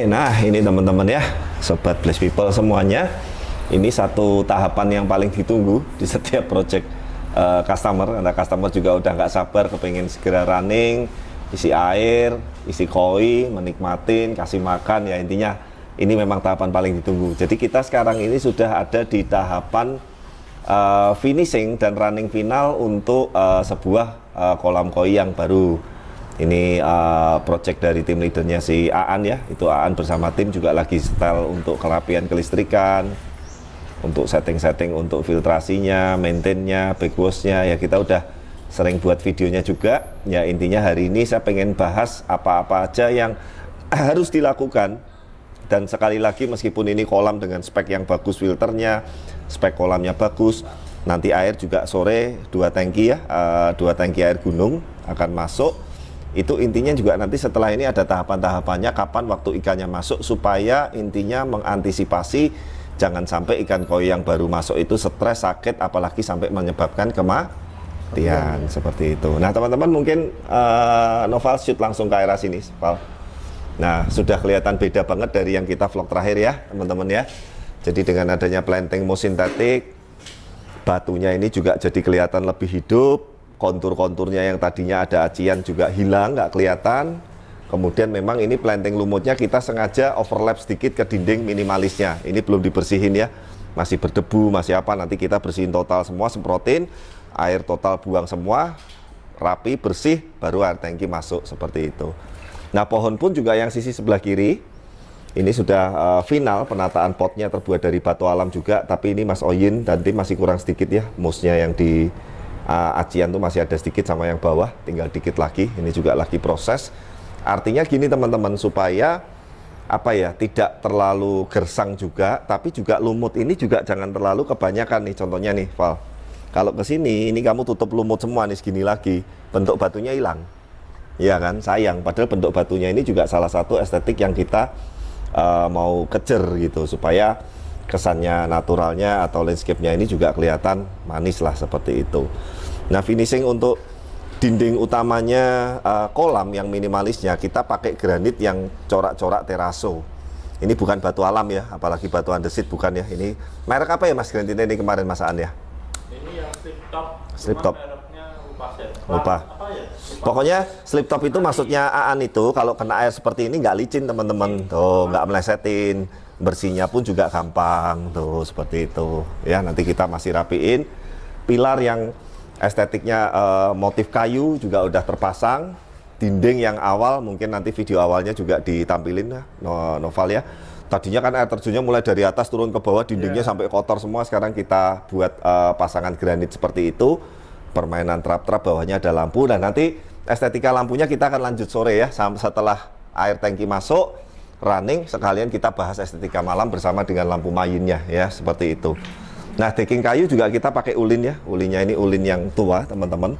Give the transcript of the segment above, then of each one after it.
Nah ini teman-teman ya, sobat Bless People semuanya, ini satu tahapan yang paling ditunggu di setiap project customer. Karena customer juga udah nggak sabar, kepengen segera running, isi air, isi koi, menikmatin, kasih makan. Ya intinya ini memang tahapan paling ditunggu. Jadi kita sekarang ini sudah ada di tahapan finishing dan running final untuk sebuah kolam koi yang baru. Ini project dari tim leadernya si Aan ya, itu Aan bersama tim juga lagi setel untuk kerapian kelistrikan, untuk setting-setting untuk filtrasinya, maintainnya, backwashnya. Ya kita udah sering buat videonya juga. Ya intinya hari ini saya pengen bahas apa-apa aja yang harus dilakukan. Dan sekali lagi meskipun ini kolam dengan spek yang bagus, filternya, spek kolamnya bagus, nanti air juga sore 2 tangki ya, 2 tangki air gunung akan masuk. Itu intinya juga nanti setelah ini ada tahapan-tahapannya kapan waktu ikannya masuk, supaya intinya mengantisipasi jangan sampai ikan koi yang baru masuk itu stres, sakit, apalagi sampai menyebabkan kematian seperti itu. Nah teman-teman mungkin Noval shoot langsung ke area sini, Val. Nah sudah kelihatan beda banget dari yang kita vlog terakhir ya teman-teman ya. Jadi dengan adanya planting mosintetik, batunya ini juga jadi kelihatan lebih hidup. Kontur-konturnya yang tadinya ada acian juga hilang, nggak kelihatan. Kemudian memang ini planting lumutnya kita sengaja overlap sedikit ke dinding minimalisnya. Ini belum dibersihin ya, masih berdebu, masih apa, nanti kita bersihin total semua, semprotin, air total buang semua, rapi, bersih, baru air tangki masuk seperti itu. Nah pohon pun juga yang sisi sebelah kiri, ini sudah final, penataan potnya terbuat dari batu alam juga, tapi ini Mas Oyin dan tim masih kurang sedikit ya, mousnya yang di acian tuh masih ada sedikit sama yang bawah, tinggal dikit lagi. Ini juga lagi proses. Artinya gini teman-teman, supaya apa ya, tidak terlalu gersang juga, tapi juga lumut ini juga jangan terlalu kebanyakan nih. Contohnya nih Val, kalau ke sini ini kamu tutup lumut semua nih segini lagi, bentuk batunya hilang, ya kan, sayang. Padahal bentuk batunya ini juga salah satu estetik yang kita mau kejar gitu, supaya kesannya naturalnya atau landscape-nya ini juga kelihatan manis lah seperti itu. Nah finishing untuk dinding utamanya kolam yang minimalisnya kita pakai granit yang corak-corak teraso. Ini bukan batu alam ya, apalagi batu andesit bukan ya. Ini merek apa ya Mas granitnya ini kemarin Mas Aan ya? Ini yang slip top. Slip top. Mereknya lupa saya. Lupa. Apa ya? Lupa. Pokoknya slip top itu maksudnya Aan itu kalau kena air seperti ini nggak licin teman-teman. Tuh nggak melesetin. Bersihnya pun juga gampang tuh seperti itu ya. Nanti kita masih rapiin pilar yang estetiknya motif kayu juga udah terpasang. Dinding yang awal mungkin nanti video awalnya juga ditampilin ya Noval ya. Tadinya kan air terjunnya mulai dari atas turun ke bawah, dindingnya sampai kotor semua. Sekarang kita buat pasangan granit seperti itu, permainan trap-trap, bawahnya ada lampu. Dan nanti estetika lampunya kita akan lanjut sore ya, setelah air tangki masuk running, sekalian kita bahas estetika malam bersama dengan lampu mayinnya ya, seperti itu. Nah decking kayu juga kita pakai ulin ya, ulinnya ini ulin yang tua teman-teman.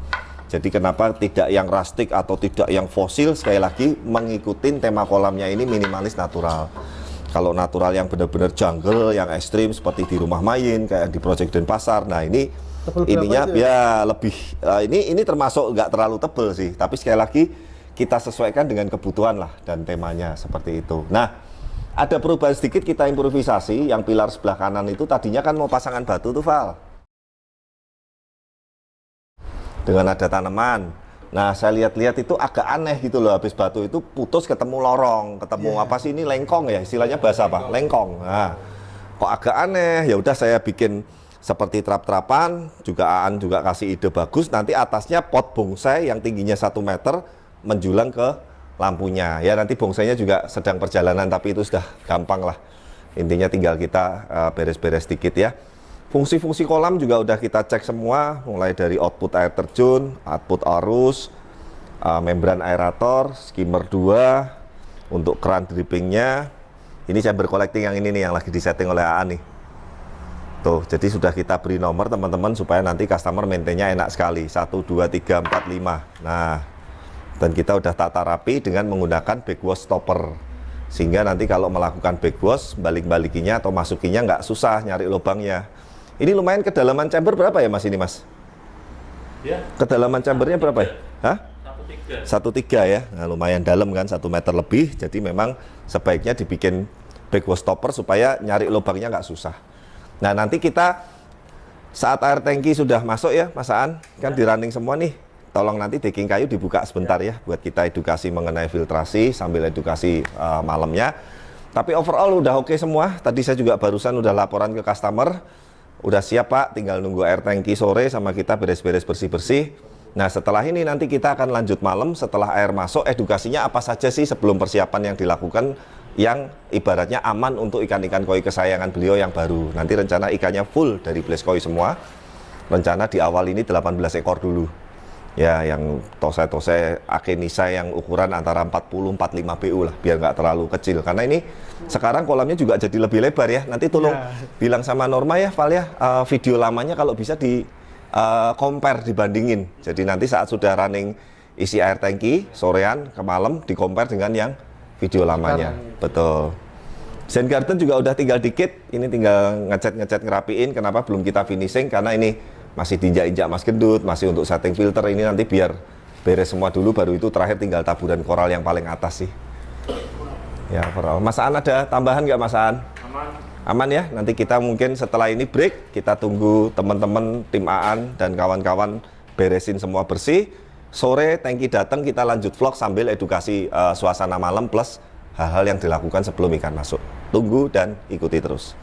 Jadi kenapa tidak yang rustic atau tidak yang fosil, sekali lagi mengikuti tema kolamnya ini minimalis natural. Kalau natural yang benar-benar jungle, yang ekstrim seperti di rumah mayin kayak di Project Denpasar. Nah ini ininya ya lebih ini termasuk nggak terlalu tebel sih, tapi sekali lagi kita sesuaikan dengan kebutuhan lah dan temanya seperti itu. Nah, ada perubahan sedikit, kita improvisasi. Yang pilar sebelah kanan itu tadinya kan mau pasangan batu tuh Val, dengan ada tanaman. Nah, saya lihat-lihat itu agak aneh gitu loh, habis batu itu putus ketemu lorong, ketemu apa sih ini, lengkong ya, istilahnya bahasa apa? Lengkong. Nah, kok agak aneh. Ya udah saya bikin seperti trap-trapan, juga Aan juga kasih ide bagus. Nanti atasnya pot bonsai yang tingginya 1 meter menjulang ke lampunya ya. Nanti bongsainya juga sedang perjalanan, tapi itu sudah gampang lah, intinya tinggal kita beres-beres dikit ya. Fungsi-fungsi kolam juga udah kita cek semua, mulai dari output air terjun, output arus, membran aerator, skimmer 2 untuk keran drippingnya. Ini chamber collecting yang ini nih yang lagi disetting oleh Aan nih tuh. Jadi sudah kita beri nomor teman-teman supaya nanti customer maintainnya enak sekali, 1, 2, 3, 4, 5. Nah dan kita udah tata rapi dengan menggunakan backwash stopper, sehingga nanti kalau melakukan backwash, balik-balikinya atau masukinya nggak susah nyari lubangnya. Ini lumayan kedalaman chamber berapa ya Mas ini Mas? Ya. Kedalaman chambernya berapa ya? Hah? 1,3 ya. Nah, lumayan dalam kan, 1 meter lebih. Jadi memang sebaiknya dibikin backwash stopper supaya nyari lubangnya nggak susah. Nah nanti kita saat air tangki sudah masuk ya Mas Aan, kan di running semua nih, tolong nanti decking kayu dibuka sebentar ya buat kita edukasi mengenai filtrasi sambil edukasi malamnya. Tapi overall udah oke semua. Tadi saya juga barusan udah laporan ke customer, udah siap Pak, tinggal nunggu air tangki sore sama kita beres-beres bersih-bersih. Nah setelah ini nanti kita akan lanjut malam setelah air masuk, edukasinya apa saja sih sebelum persiapan yang dilakukan yang ibaratnya aman untuk ikan-ikan koi kesayangan beliau yang baru. Nanti rencana ikannya full dari Blaze Koi semua. Rencana di awal ini 18 ekor dulu. Ya yang tose-tose Akenisa yang ukuran antara 40-45 PU lah, biar nggak terlalu kecil. Karena ini sekarang kolamnya juga jadi lebih lebar ya. Nanti tolong bilang sama Norma ya Val ya, video lamanya kalau bisa di compare, dibandingin. Jadi nanti saat sudah running isi air tangki sorean ke malam di compare dengan yang video lamanya. Betul. Zen Garden juga udah tinggal dikit, ini tinggal ngecat ngerapiin. Kenapa belum kita finishing? Karena ini masih diinjak-injak Mas Gendut, masih untuk setting filter. Ini nanti biar beres semua dulu, baru itu terakhir tinggal taburan koral yang paling atas sih. Ya, overall. Mas Aan ada tambahan nggak Mas Aan? Aman ya, nanti kita mungkin setelah ini break, kita tunggu teman-teman tim Aan dan kawan-kawan beresin semua bersih. Sore tangki datang, kita lanjut vlog sambil edukasi suasana malam plus hal-hal yang dilakukan sebelum ikan masuk. Tunggu dan ikuti terus.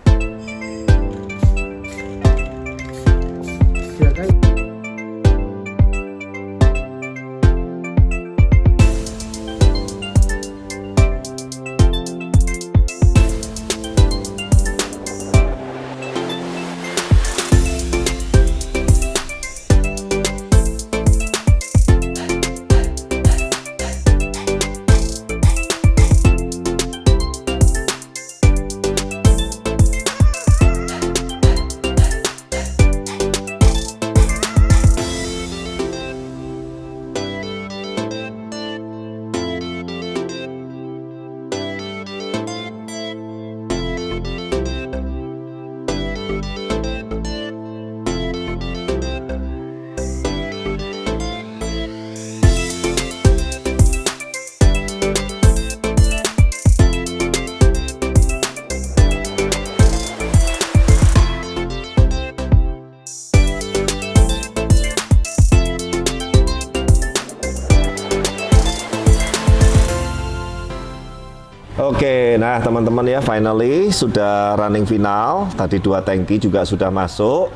Oke, nah teman-teman ya, finally sudah running final. Tadi 2 tangki juga sudah masuk.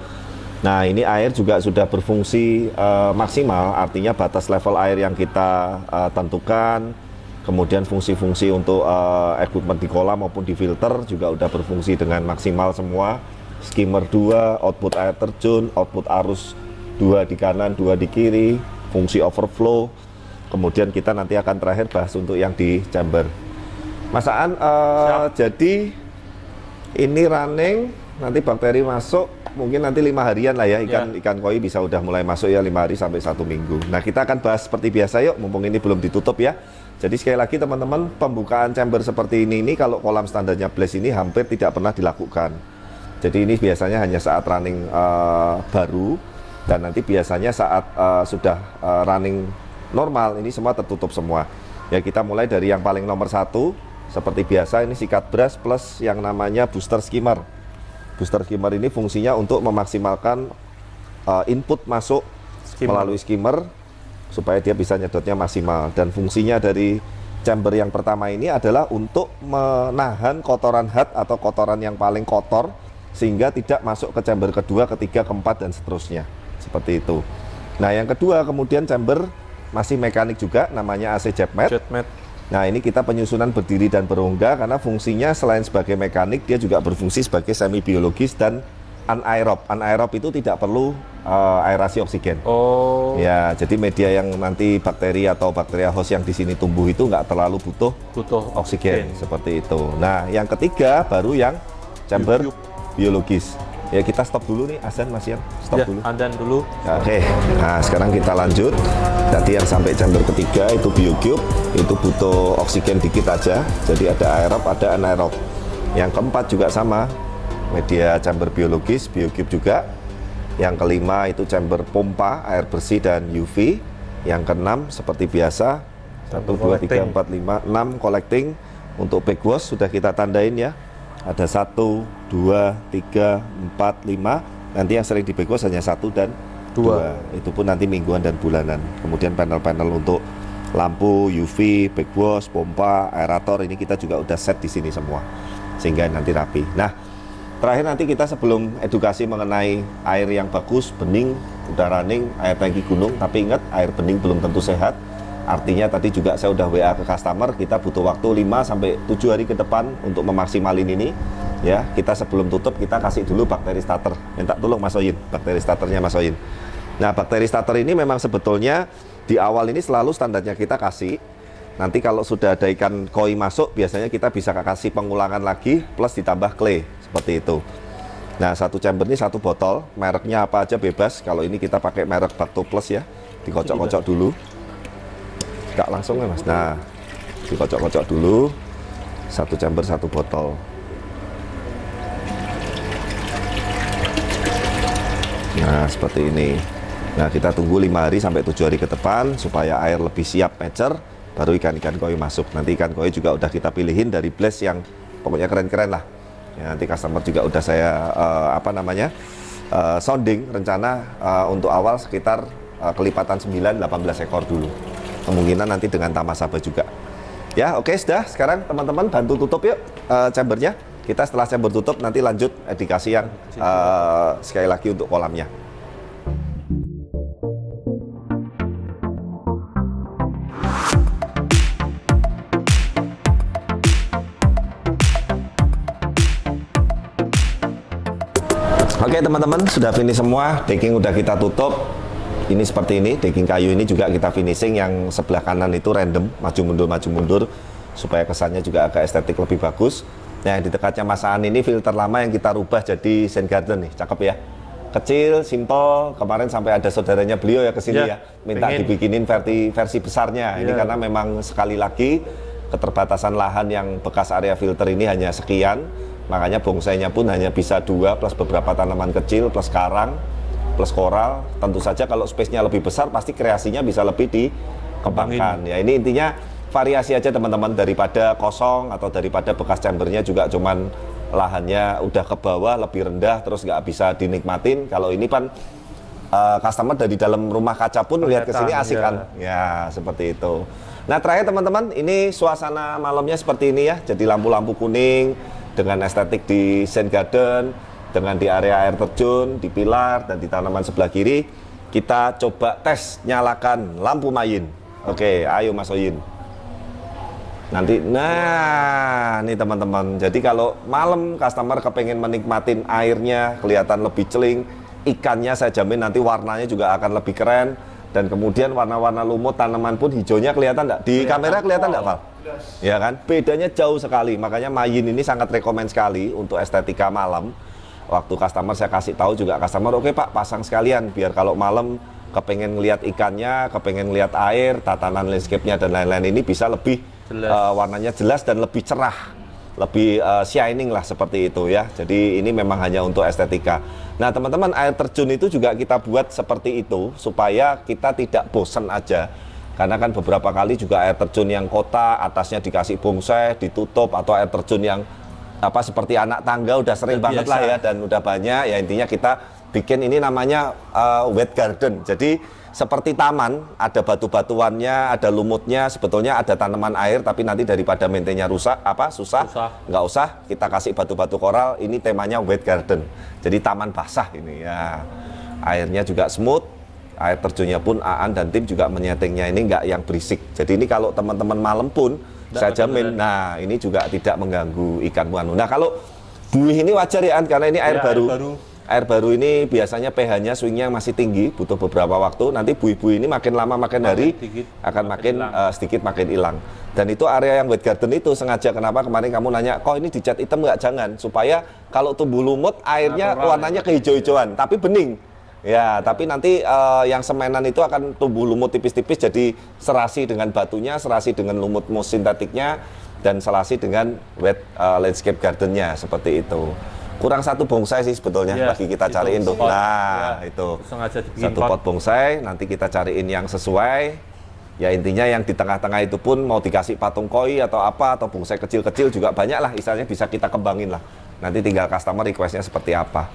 Nah ini air juga sudah berfungsi maksimal, artinya batas level air yang kita tentukan. Kemudian fungsi-fungsi untuk equipment di kolam maupun di filter juga udah berfungsi dengan maksimal semua. Skimmer 2, output air terjun, output arus 2 di kanan, 2 di kiri, fungsi overflow. Kemudian kita nanti akan terakhir bahas untuk yang di chamber. Mas Aan, jadi ini running, nanti bakteri masuk, mungkin nanti 5 harian lah ya, ikan koi bisa udah mulai masuk ya 5 hari sampai 1 minggu. Nah kita akan bahas seperti biasa yuk, mumpung ini belum ditutup ya. Jadi sekali lagi teman-teman, pembukaan chamber seperti ini kalau kolam standarnya Blaze ini hampir tidak pernah dilakukan. Jadi ini biasanya hanya saat running baru, dan nanti biasanya saat sudah running normal, ini semua tertutup semua. Ya kita mulai dari yang paling nomor 1. Seperti biasa ini sikat brush plus yang namanya booster skimmer. Booster skimmer ini fungsinya untuk memaksimalkan input masuk melalui skimmer supaya dia bisa nyedotnya maksimal. Dan fungsinya dari chamber yang pertama ini adalah untuk menahan kotoran hat atau kotoran yang paling kotor sehingga tidak masuk ke chamber kedua, ketiga, keempat dan seterusnya. Seperti itu. Nah yang kedua kemudian chamber masih mekanik juga, namanya AC jet mat. Nah ini kita penyusunan berdiri dan berongga karena fungsinya selain sebagai mekanik dia juga berfungsi sebagai semi biologis dan anaerob. Anaerob itu tidak perlu aerasi oksigen. Oh. Ya jadi media yang nanti bakteri atau bakteria host yang di sini tumbuh itu nggak terlalu butuh oksigen seperti itu. Nah yang ketiga baru yang chamber biologis. Ya kita stop dulu nih, Azan Mas Yan, stop dulu. Azan dulu. Oke, nah sekarang kita lanjut. Tadi yang sampai chamber ketiga itu BioCube, itu butuh oksigen dikit aja. Jadi ada aerob, ada anaerob. Yang keempat juga sama, media chamber biologis, BioCube juga. Yang kelima itu chamber pompa, air bersih dan UV. Yang keenam seperti biasa, 1, 2, 3, 4, 5, 6 collecting. Untuk backwash sudah kita tandain ya. Ada 1, 2, 3, 4, 5. Nanti yang sering di backwash hanya 1 dan 2. Itu pun nanti mingguan dan bulanan. Kemudian panel-panel untuk lampu, UV, backwash, pompa, aerator ini kita juga udah set di sini semua. Sehingga nanti rapi. Nah, terakhir nanti kita sebelum edukasi mengenai air yang bagus, bening, udah running, air tangki gunung. Tapi ingat, air bening belum tentu sehat. Artinya tadi juga saya udah WA ke customer, kita butuh waktu 5-7 hari ke depan untuk memaksimalin ini. Ya, kita sebelum tutup kita kasih dulu bakteri starter. Minta tolong Mas Oyin, bakteri starternya Mas Oyin. Nah, bakteri starter ini memang sebetulnya di awal ini selalu standarnya kita kasih. Nanti kalau sudah ada ikan koi masuk, biasanya kita bisa kasih pengulangan lagi plus ditambah clay seperti itu. Nah, 1 chamber ini 1 botol, mereknya apa aja bebas. Kalau ini kita pakai merek Bacto Plus ya, dikocok-kocok dulu. Enggak langsung ya Mas. Nah, dikocok-kocok dulu. 1 chamber 1 botol. Nah, seperti ini. Nah, kita tunggu 5 hari sampai 7 hari ke depan supaya air lebih siap mature, baru ikan-ikan koi masuk. Nanti ikan koi juga udah kita pilihin dari blast yang pokoknya keren-keren lah. Ya, nanti customer juga udah saya sounding rencana untuk awal sekitar kelipatan 9-18 ekor dulu. Kemungkinan nanti dengan tamasaba juga. Ya, oke, sudah. Sekarang teman-teman bantu tutup yuk chambernya. Kita setelah chamber tutup nanti lanjut edukasi yang sekali lagi untuk kolamnya. Oke teman-teman, sudah finish semua, decking udah kita tutup. Ini seperti ini, decking kayu ini juga kita finishing, yang sebelah kanan itu random, maju mundur supaya kesannya juga agak estetik lebih bagus. Nah, di dekatnya Mas Aan ini filter lama yang kita rubah jadi Zen Garden nih, cakep ya. Kecil, simple, kemarin sampai ada saudaranya beliau ya kesini ya, minta dibikinin versi besarnya. Ini karena memang sekali lagi keterbatasan lahan yang bekas area filter ini hanya sekian. Makanya bongsainya pun hanya bisa 2 plus beberapa tanaman kecil plus karang plus koral. Tentu saja kalau space-nya lebih besar pasti kreasinya bisa lebih dikembangkan. Ya, ini intinya variasi aja teman-teman, daripada kosong atau daripada bekas chambernya juga cuman lahannya udah ke bawah lebih rendah terus nggak bisa dinikmatin. Kalau ini kan customer dari dalam rumah kaca pun lihat ke sini asik kan. Ya, seperti itu. Nah, terakhir teman-teman, ini suasana malamnya seperti ini ya. Jadi lampu-lampu kuning dengan estetik di Zen Garden, dengan di area air terjun, di pilar, dan di tanaman sebelah kiri. Kita coba tes nyalakan lampu main. Oke, ayo Mas Oyin. Nanti, nah ini teman-teman. Jadi kalau malam customer kepengen menikmatin airnya, kelihatan lebih celing, ikannya saya jamin nanti warnanya juga akan lebih keren. Dan kemudian warna-warna lumut tanaman pun hijaunya kelihatan enggak? Di kamera kelihatan enggak, Val? Ya kan? Bedanya jauh sekali. Makanya main ini sangat rekomend sekali untuk estetika malam. Waktu customer saya kasih tahu juga customer, oke Pak, pasang sekalian biar kalau malam kepengen lihat ikannya, kepengen lihat air, tatanan landscape-nya dan lain-lain ini bisa lebih warnanya jelas dan lebih cerah, lebih shining lah seperti itu ya. Jadi ini memang hanya untuk estetika. Nah teman-teman, air terjun itu juga kita buat seperti itu supaya kita tidak bosan aja. Karena kan beberapa kali juga air terjun yang kota, atasnya dikasih bonsai, ditutup, atau air terjun yang apa seperti anak tangga udah sering banget lah ya, dan udah banyak ya. Intinya kita bikin ini namanya wet garden. Jadi seperti taman, ada batu-batuannya, ada lumutnya, sebetulnya ada tanaman air, tapi nanti daripada maintainnya susah, nggak usah, kita kasih batu-batu koral. Ini temanya wet garden, jadi taman basah ini ya. Airnya juga smooth, air terjunnya pun Aan dan tim juga menyetingnya ini nggak yang berisik. Jadi ini kalau teman-teman malam pun saya jamin, nah ini juga tidak mengganggu ikan buanu. Nah kalau buih ini wajar ya An, karena ini air baru. Air baru ini biasanya pH-nya swingnya masih tinggi, butuh beberapa waktu. Nanti buih-buih ini makin lama makin hari akan makin sedikit makin hilang. Dan itu area yang wet garden itu sengaja, kenapa kemarin kamu nanya, kok ini dicat hitam nggak? Jangan, supaya kalau tumbuh lumut airnya warnanya kehijau-hijauan, tapi bening. Ya, tapi nanti yang semenan itu akan tumbuh lumut tipis-tipis, jadi serasi dengan batunya, serasi dengan lumut mus sintetiknya, dan serasi dengan wet landscape gardennya, seperti itu. Kurang 1 bonsai sih sebetulnya lagi kita cariin tuh. Nah, itu. 1 pot bonsai, nanti kita cariin yang sesuai. Ya intinya yang di tengah-tengah itu pun mau dikasih patung koi atau apa atau bonsai kecil-kecil juga banyak lah, istilahnya bisa kita kembangin lah. Nanti tinggal customer requestnya seperti apa.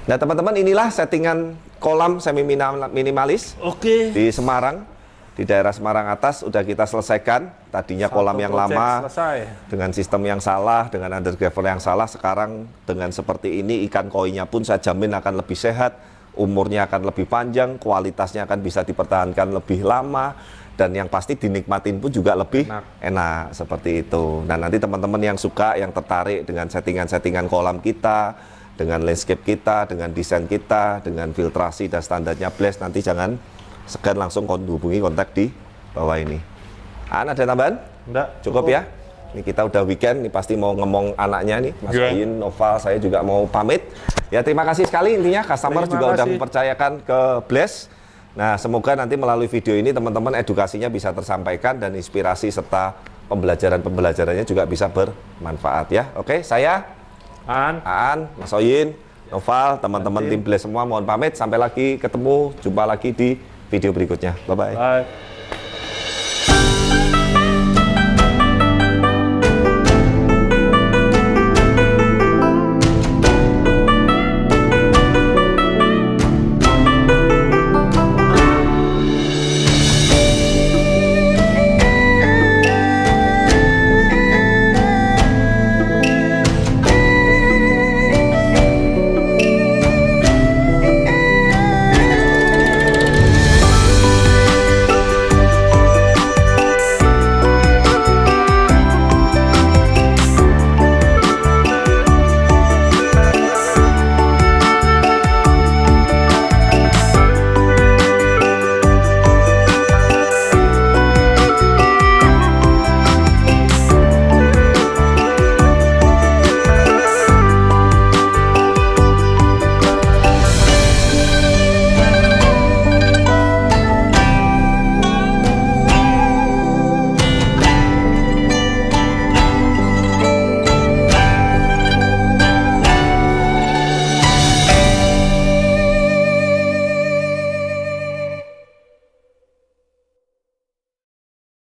Nah teman-teman, inilah settingan kolam semi minimalis Oke. di Semarang, di daerah Semarang atas udah kita selesaikan. Tadinya Satu kolam yang project lama selesai. dengan sistem yang salah, dengan undergravel yang salah. Sekarang dengan seperti ini ikan koinya pun saya jamin akan lebih sehat, umurnya akan lebih panjang, kualitasnya akan bisa dipertahankan lebih lama. Dan yang pasti dinikmatin pun juga lebih enak seperti itu. Nah nanti teman-teman yang suka, yang tertarik dengan settingan-settingan kolam kita, dengan landscape kita, dengan desain kita, dengan filtrasi dan standarnya Blaze, nanti jangan segan langsung hubungi kontak di bawah ini. Ada tambahan? Enggak. Cukup ya? Ini kita udah weekend, ini pasti mau ngomong anaknya nih, Mas Iya. Ayin, Noval, saya juga mau pamit. Ya terima kasih sekali intinya, customer Terima juga udah kasih. mempercayakan ke Blaze. Nah semoga nanti melalui video ini teman-teman edukasinya bisa tersampaikan dan inspirasi serta pembelajarannya juga bisa bermanfaat ya. Oke, saya Aan, Mas Oyin, Noval, teman-teman tim Blaze semua mohon pamit. Sampai lagi ketemu, jumpa lagi di video berikutnya. Bye-bye. Bye.